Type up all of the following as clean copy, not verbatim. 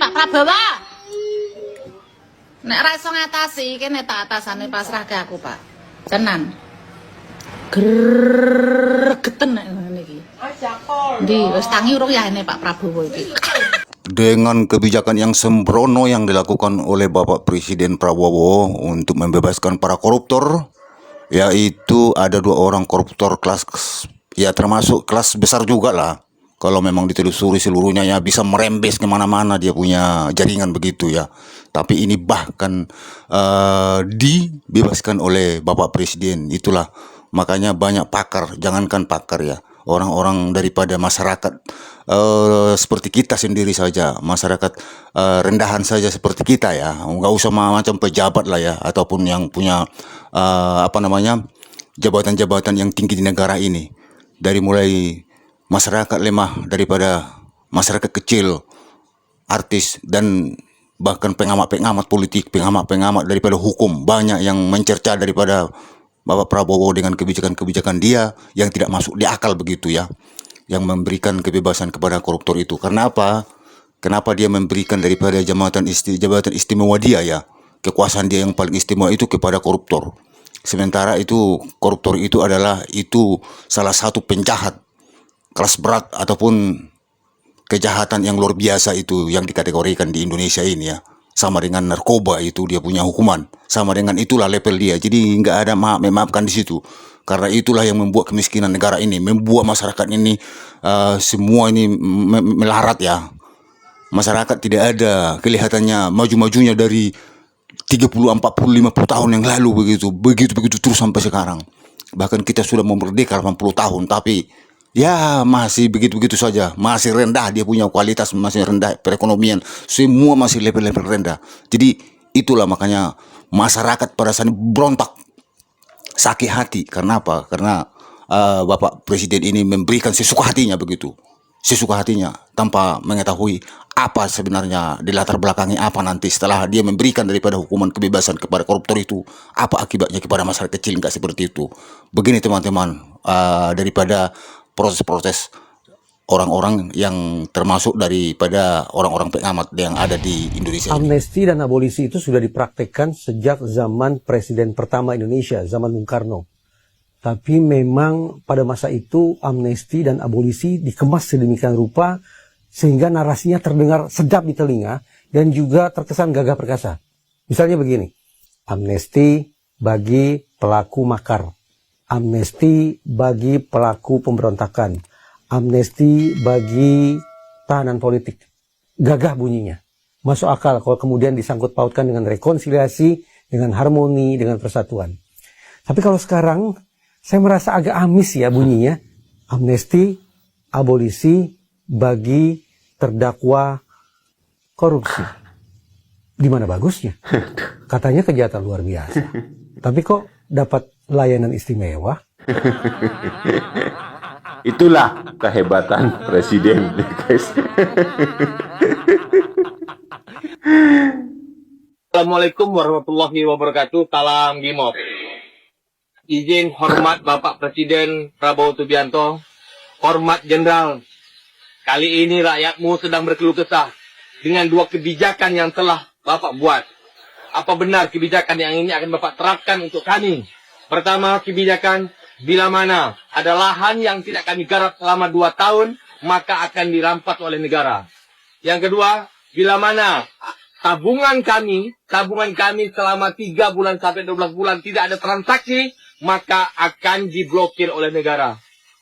Pak Prabowo. Nek ra iso ngatasi kene tak atasane pasrah ke aku, Pak. Tenan. Gregeten nek ngene iki. Ndi wis tangi urung ya ini Pak Prabowo iki. Dengan kebijakan yang sembrono yang dilakukan oleh Bapak Presiden Prabowo untuk membebaskan para koruptor, yaitu ada 2 orang koruptor kelas, ya termasuk kelas besar juga lah. Kalau memang ditelusuri seluruhnya ya bisa merembes kemana-mana dia punya jaringan begitu ya. Tapi ini bahkan dibebaskan oleh Bapak Presiden. Itulah makanya banyak pakar, jangankan pakar ya, orang-orang daripada masyarakat seperti kita sendiri saja, masyarakat rendahan saja seperti kita ya, nggak usah macam pejabat lah ya, ataupun yang punya jabatan-jabatan yang tinggi di negara ini. Dari mulai masyarakat lemah, daripada masyarakat kecil, artis, dan bahkan pengamat-pengamat politik, pengamat-pengamat daripada hukum, banyak yang mencerca daripada Bapak Prabowo dengan kebijakan-kebijakan dia yang tidak masuk di akal begitu ya, yang memberikan kebebasan kepada koruptor itu. Karena apa? Kenapa dia memberikan daripada jabatan istimewa dia ya, kekuasaan dia yang paling istimewa itu kepada koruptor. Sementara itu koruptor itu adalah salah satu penjahat kelas berat ataupun kejahatan yang luar biasa itu yang dikategorikan di Indonesia ini ya. Sama dengan narkoba itu dia punya hukuman. Sama dengan itulah level dia. Jadi nggak ada memaafkan di situ. Karena itulah yang membuat kemiskinan negara ini, membuat masyarakat ini semua ini melarat ya. Masyarakat tidak ada kelihatannya maju-majunya dari 30, 40, 50 tahun yang lalu begitu terus sampai sekarang. Bahkan kita sudah memerdeka 80 tahun tapi ya masih begitu-begitu saja, masih rendah, dia punya kualitas masih rendah, perekonomian semua masih level-level rendah. Jadi itulah makanya masyarakat pada saat ini berontak, sakit hati. Karena apa? Karena Bapak Presiden ini memberikan sesuka hatinya begitu, sesuka hatinya tanpa mengetahui apa sebenarnya di latar belakangnya, apa nanti setelah dia memberikan daripada hukuman kebebasan kepada koruptor itu, apa akibatnya kepada masyarakat kecil. Enggak seperti itu. Begini teman-teman, daripada proses-proses orang-orang yang termasuk daripada orang-orang pengamat yang ada di Indonesia. Amnesti dan abolisi itu sudah dipraktekkan sejak zaman Presiden pertama Indonesia, zaman Bung Karno. Tapi memang pada masa itu amnesti dan abolisi dikemas sedemikian rupa sehingga narasinya terdengar sedap di telinga dan juga terkesan gagah perkasa. Misalnya begini, amnesti bagi pelaku makar, amnesti bagi pelaku pemberontakan, amnesti bagi tahanan politik. Gagah bunyinya. Masuk akal kalau kemudian disangkut pautkan dengan rekonsiliasi, dengan harmoni, dengan persatuan. Tapi kalau sekarang, saya merasa agak amis ya bunyinya. Amnesti, abolisi bagi terdakwa korupsi. Di mana bagusnya? Katanya kejahatan luar biasa. Tapi kok dapat layanan istimewa? Itulah kehebatan presiden, guys. Assalamualaikum warahmatullahi wabarakatuh. Salam Gimob. Izin hormat Bapak Presiden Prabowo Subianto, hormat Jenderal. Kali ini rakyatmu sedang berkeluh kesah dengan 2 kebijakan yang telah Bapak buat. Apa benar kebijakan yang ini akan Bapak terapkan untuk kami? Pertama, kebijakan bila mana ada lahan yang tidak kami garap selama 2 tahun, maka akan dirampas oleh negara. Yang kedua, bila mana tabungan kami selama 3 bulan sampai 12 bulan tidak ada transaksi, maka akan diblokir oleh negara.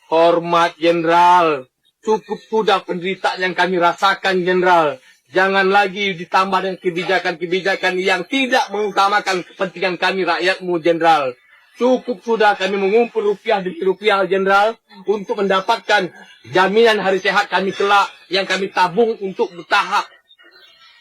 Hormat Jenderal, cukup sudah penderitaan yang kami rasakan Jenderal. Jangan lagi ditambah dengan kebijakan-kebijakan yang tidak mengutamakan kepentingan kami rakyatmu Jenderal. Cukup sudah kami mengumpul rupiah demi rupiah Jenderal untuk mendapatkan jaminan hari sehat kami kelak yang kami tabung untuk bertahap.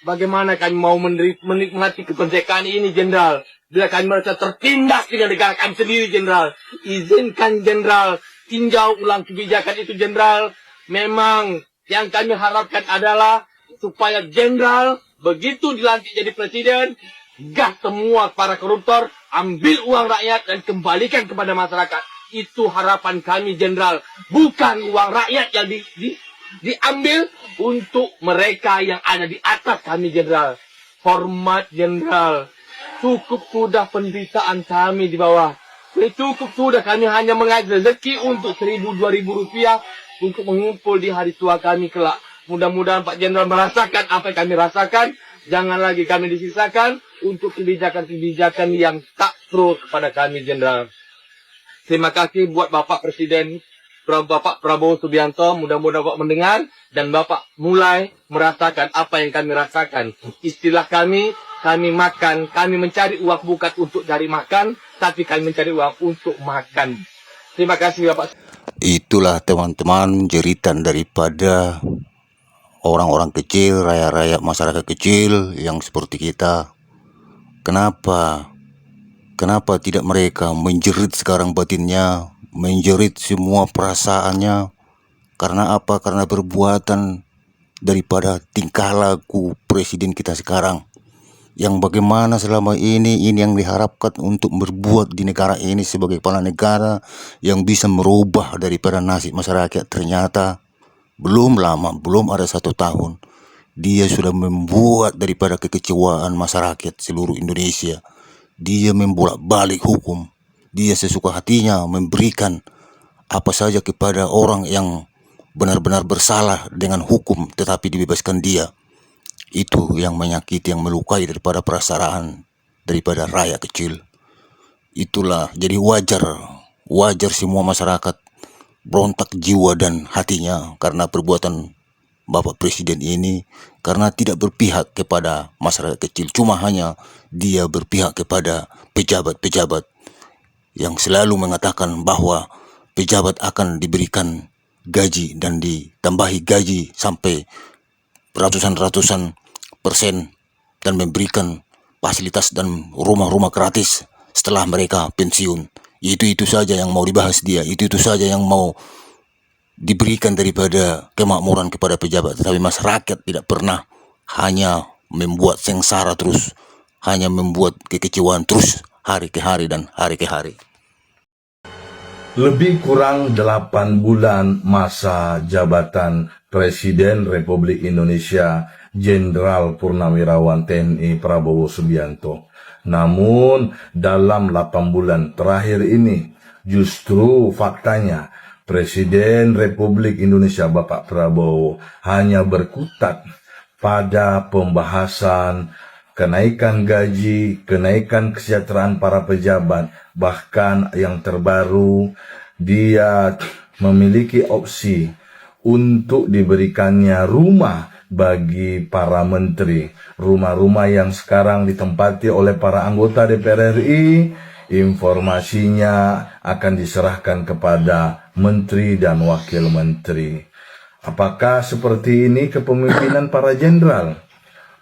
Bagaimana kami mau menikmati kemerdekaan ini Jenderal bila kami merasa tertindas dengan negara kami sendiri Jenderal? Izinkan Jenderal tinjau ulang kebijakan itu Jenderal. Memang yang kami harapkan adalah supaya Jenderal begitu dilantik jadi presiden, gas semua para koruptor, ambil uang rakyat dan kembalikan kepada masyarakat. Itu harapan kami Jenderal, bukan uang rakyat yang diambil untuk mereka yang ada di atas kami, Jenderal. Hormat Jenderal, cukup sudah penderitaan kami di bawah. Cukup sudah kami hanya mengais rezeki untuk 1.000-2.000 rupiah untuk mengumpul di hari tua kami kelak. Mudah-mudahan Pak Jenderal merasakan apa yang kami rasakan. Jangan lagi kami disisakan untuk kebijakan-kebijakan yang tak pro kepada kami, Jenderal. Terima kasih buat Bapak Presiden, Bapak Prabowo Subianto. Mudah-mudahan Bapak mendengar dan Bapak mulai merasakan apa yang kami rasakan. Istilah kami makan, kami mencari uang bukan untuk cari makan, tapi kami mencari uang untuk makan. Terima kasih Bapak. Itulah teman-teman jeritan daripada orang-orang kecil, rakyat-rakyat masyarakat kecil yang seperti kita. Kenapa tidak mereka menjerit sekarang batinnya, menjerit semua perasaannya? Karena apa? Karena perbuatan daripada tingkah laku presiden kita sekarang, yang bagaimana selama ini yang diharapkan untuk berbuat di negara ini sebagai kepala negara yang bisa merubah daripada nasib masyarakat. Ternyata belum lama, belum ada 1 tahun, dia sudah membuat daripada kekecewaan masyarakat seluruh Indonesia. Dia membolak-balik hukum. Dia sesuka hatinya memberikan apa saja kepada orang yang benar-benar bersalah dengan hukum, tetapi dibebaskan dia. Itu yang menyakiti, yang melukai daripada perasaan daripada rakyat kecil. Itulah jadi wajar semua masyarakat berontak jiwa dan hatinya karena perbuatan Bapak Presiden ini, karena tidak berpihak kepada masyarakat kecil, cuma hanya dia berpihak kepada pejabat-pejabat yang selalu mengatakan bahwa pejabat akan diberikan gaji dan ditambahi gaji sampai ratusan persen dan memberikan fasilitas dan rumah-rumah gratis setelah mereka pensiun. Itu saja yang mau dibahas dia, itu saja yang mau diberikan daripada kemakmuran kepada pejabat. Tetapi masyarakat tidak pernah, hanya membuat sengsara terus, hanya membuat kekecewaan terus hari ke hari dan hari ke hari. Lebih kurang 8 bulan masa jabatan Presiden Republik Indonesia Jenderal Purnawirawan TNI Prabowo Subianto. Namun dalam 8 bulan terakhir ini justru faktanya Presiden Republik Indonesia Bapak Prabowo hanya berkutat pada pembahasan kenaikan gaji, kenaikan kesejahteraan para pejabat, bahkan yang terbaru dia memiliki opsi untuk diberikannya rumah bagi para menteri. Rumah-rumah yang sekarang ditempati oleh para anggota DPR RI, informasinya akan diserahkan kepada menteri dan wakil menteri. Apakah seperti ini kepemimpinan para jenderal?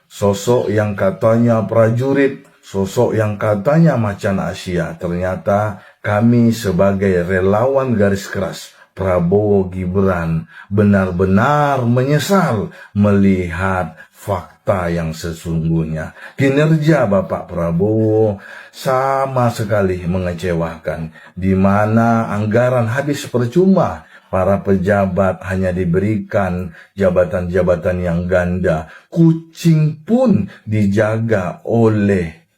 Sosok yang katanya prajurit, sosok yang katanya macan Asia, ternyata kami sebagai relawan garis keras Prabowo Gibran benar-benar menyesal melihat fakta yang sesungguhnya. Kinerja Bapak Prabowo sama sekali mengecewakan, di mana anggaran habis percuma. Para pejabat hanya diberikan jabatan-jabatan yang ganda. Kucing pun dijaga oleh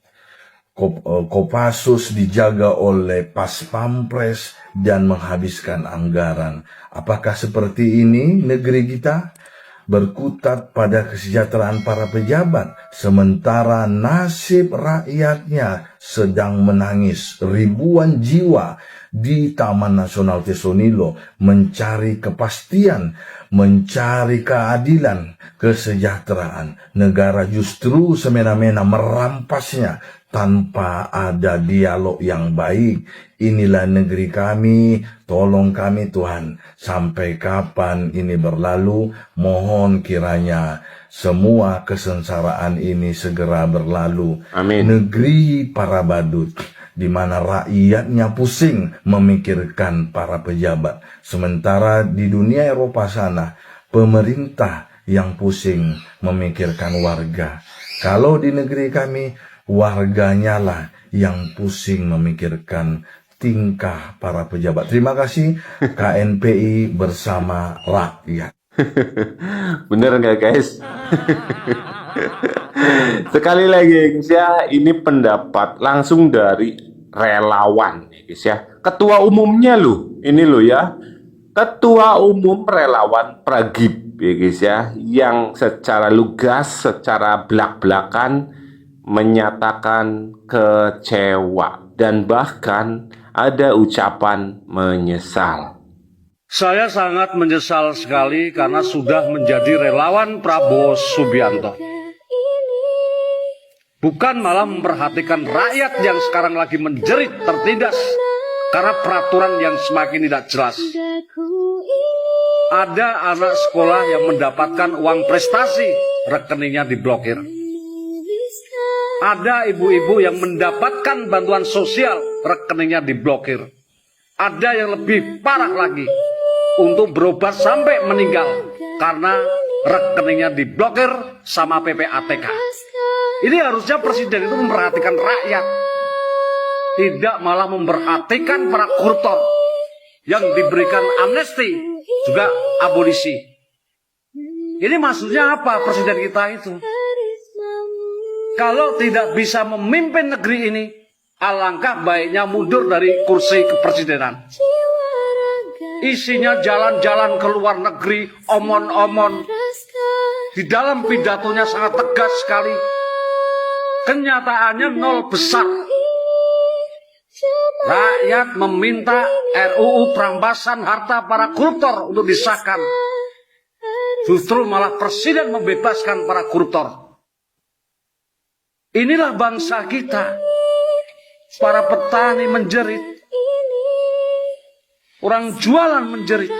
Kopassus, dijaga oleh Pas Pampres dan menghabiskan anggaran. Apakah seperti ini negeri kita? Berkutat pada kesejahteraan para pejabat, sementara nasib rakyatnya sedang menangis. Ribuan jiwa di Taman Nasional Tesonilo mencari kepastian, mencari keadilan, kesejahteraan. Negara justru semena-mena merampasnya tanpa ada dialog yang baik. Inilah negeri kami, tolong kami Tuhan. Sampai kapan ini berlalu? Mohon kiranya semua kesengsaraan ini segera berlalu. Amin. Negeri para badut, di mana rakyatnya pusing memikirkan para pejabat. Sementara di dunia Eropa sana, pemerintah yang pusing memikirkan warga. Kalau di negeri kami, warganya lah yang pusing memikirkan tingkah para pejabat. Terima kasih KNPI bersama rakyat. Bener nggak guys? Sekali lagi guys ya, ini pendapat langsung dari relawan guys ya. Ketua umumnya loh, ini loh ya. Ketua umum relawan Pragib ya guys ya, yang secara lugas, secara belak-belakan menyatakan kecewa dan bahkan ada ucapan menyesal. Saya sangat menyesal sekali karena sudah menjadi relawan Prabowo Subianto. Bukan malah memperhatikan rakyat yang sekarang lagi menjerit tertindas karena peraturan yang semakin tidak jelas. Ada anak sekolah yang mendapatkan uang prestasi, rekeningnya diblokir. Ada ibu-ibu yang mendapatkan bantuan sosial, rekeningnya diblokir. Ada yang lebih parah lagi, untuk berobat sampai meninggal karena rekeningnya diblokir sama PPATK. Ini harusnya presiden itu memperhatikan rakyat, tidak malah memperhatikan para koruptor yang diberikan amnesti juga abolisi. Ini maksudnya apa presiden kita itu? Kalau tidak bisa memimpin negeri ini, alangkah baiknya mundur dari kursi kepresidenan. Isinya jalan-jalan ke luar negeri, omon-omon. Di dalam pidatonya sangat tegas sekali. Kenyataannya nol besar. Rakyat meminta RUU perampasan harta para koruptor untuk disahkan. Justru malah presiden membebaskan para koruptor. Inilah bangsa kita. Para petani menjerit. Orang jualan menjerit.